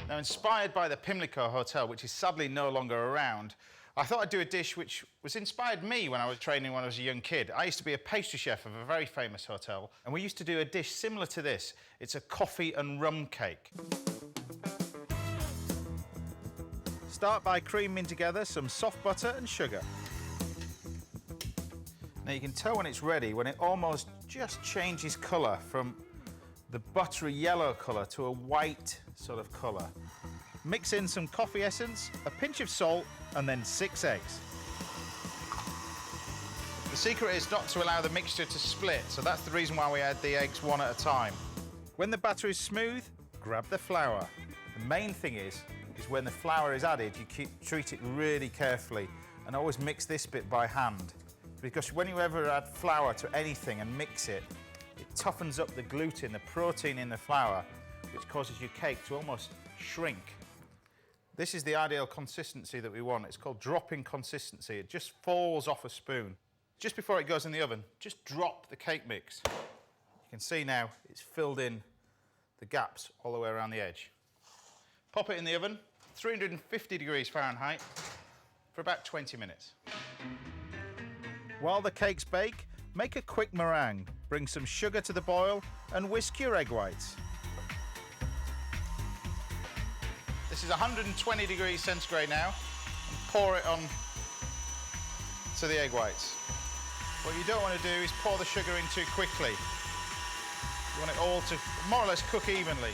Now, inspired by the Pimlico Hotel, which is sadly no longer around, I thought I'd do a dish which was inspired me when I was training when I was a young kid. I used to be a pastry chef of a very famous hotel, and we used to do a dish similar to this. It's a coffee and rum cake. Start by creaming together some soft butter and sugar. Now you can tell when it's ready, when it almost just changes colour from the buttery yellow colour to a white sort of colour. Mix in some coffee essence, a pinch of salt, and then 6 eggs. The secret is not to allow the mixture to split, so that's the reason why we add the eggs one at a time. When the batter is smooth, grab the flour. The main thing is when the flour is added, you treat it really carefully and always mix this bit by hand. Because when you ever add flour to anything and mix it, it toughens up the gluten, the protein in the flour, which causes your cake to almost shrink. This is the ideal consistency that we want. It's called dropping consistency. It just falls off a spoon. Just before it goes in the oven, just drop the cake mix. You can see now it's filled in the gaps all the way around the edge. Pop it in the oven, 350 degrees Fahrenheit, for about 20 minutes. While the cakes bake, make a quick meringue. Bring some sugar to the boil and whisk your egg whites. This is 120 degrees centigrade now, and pour it on to the egg whites. What you don't want to do is pour the sugar in too quickly. You want it all to more or less cook evenly.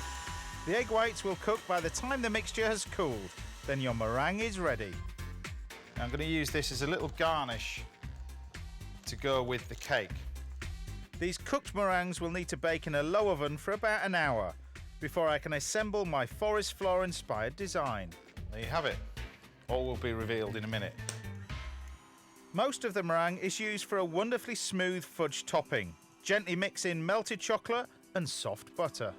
The egg whites will cook by the time the mixture has cooled. Then your meringue is ready. Now I'm going to use this as a little garnish to go with the cake. These cooked meringues will need to bake in a low oven for about an hour before I can assemble my forest floor inspired design. There you have it. All will be revealed in a minute. Most of the meringue is used for a wonderfully smooth fudge topping. Gently mix in melted chocolate and soft butter.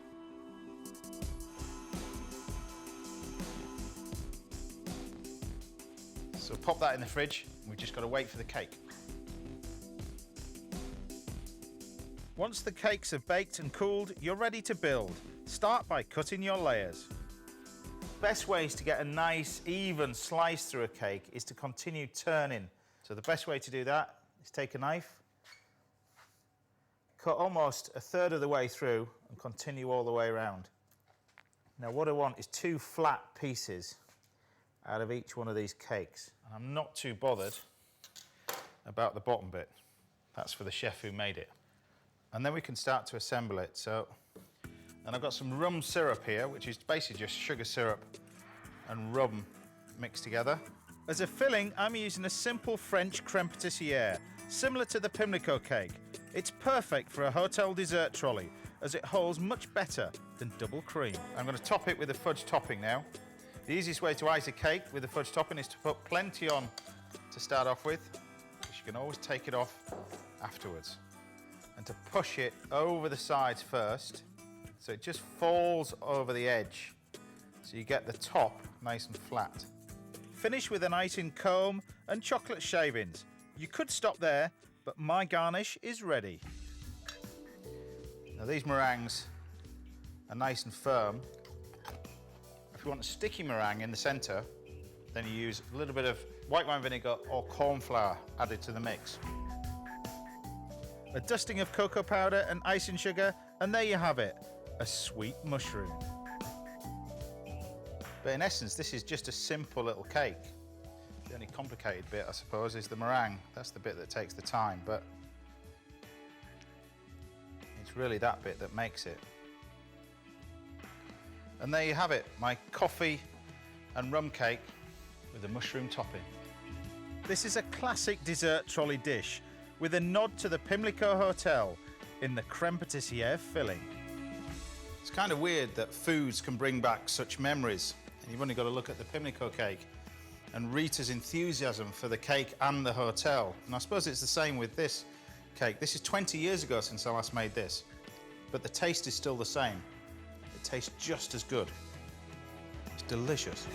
So pop that in the fridge. We've just got to wait for the cake. Once the cakes have baked and cooled, you're ready to build. Start by cutting your layers. Best ways to get a nice, even slice through a cake is to continue turning. So the best way to do that is take a knife, cut almost a third of the way through and continue all the way around. Now what I want is 2 flat pieces out of each one of these cakes. And I'm not too bothered about the bottom bit. That's for the chef who made it. And then we can start to assemble it. And I've got some rum syrup here, which is basically just sugar syrup and rum mixed together. As a filling, I'm using a simple French crème pâtissière, similar to the Pimlico cake. It's perfect for a hotel dessert trolley, as it holds much better than double cream. I'm going to top it with a fudge topping now. The easiest way to ice a cake with a fudge topping is to put plenty on to start off with, because you can always take it off afterwards. And to push it over the sides first, so it just falls over the edge, so you get the top nice and flat. Finish with an icing comb and chocolate shavings. You could stop there, but my garnish is ready. Now these meringues are nice and firm. If you want a sticky meringue in the centre, then you use a little bit of white wine vinegar or corn flour added to the mix. A dusting of cocoa powder and icing sugar, and there you have it, a sweet mushroom. But in essence, this is just a simple little cake. The only complicated bit, I suppose, is the meringue. That's the bit that takes the time, but it's really that bit that makes it. And there you have it, my coffee and rum cake with a mushroom topping. This is a classic dessert trolley dish with a nod to the Pimlico Hotel in the crème pâtissière filling. It's kind of weird that foods can bring back such memories, and you've only got to look at the Pimlico cake and Rita's enthusiasm for the cake and the hotel. And I suppose it's the same with this cake. This is 20 years ago since I last made this, but the taste is still the same. It tastes just as good. It's delicious.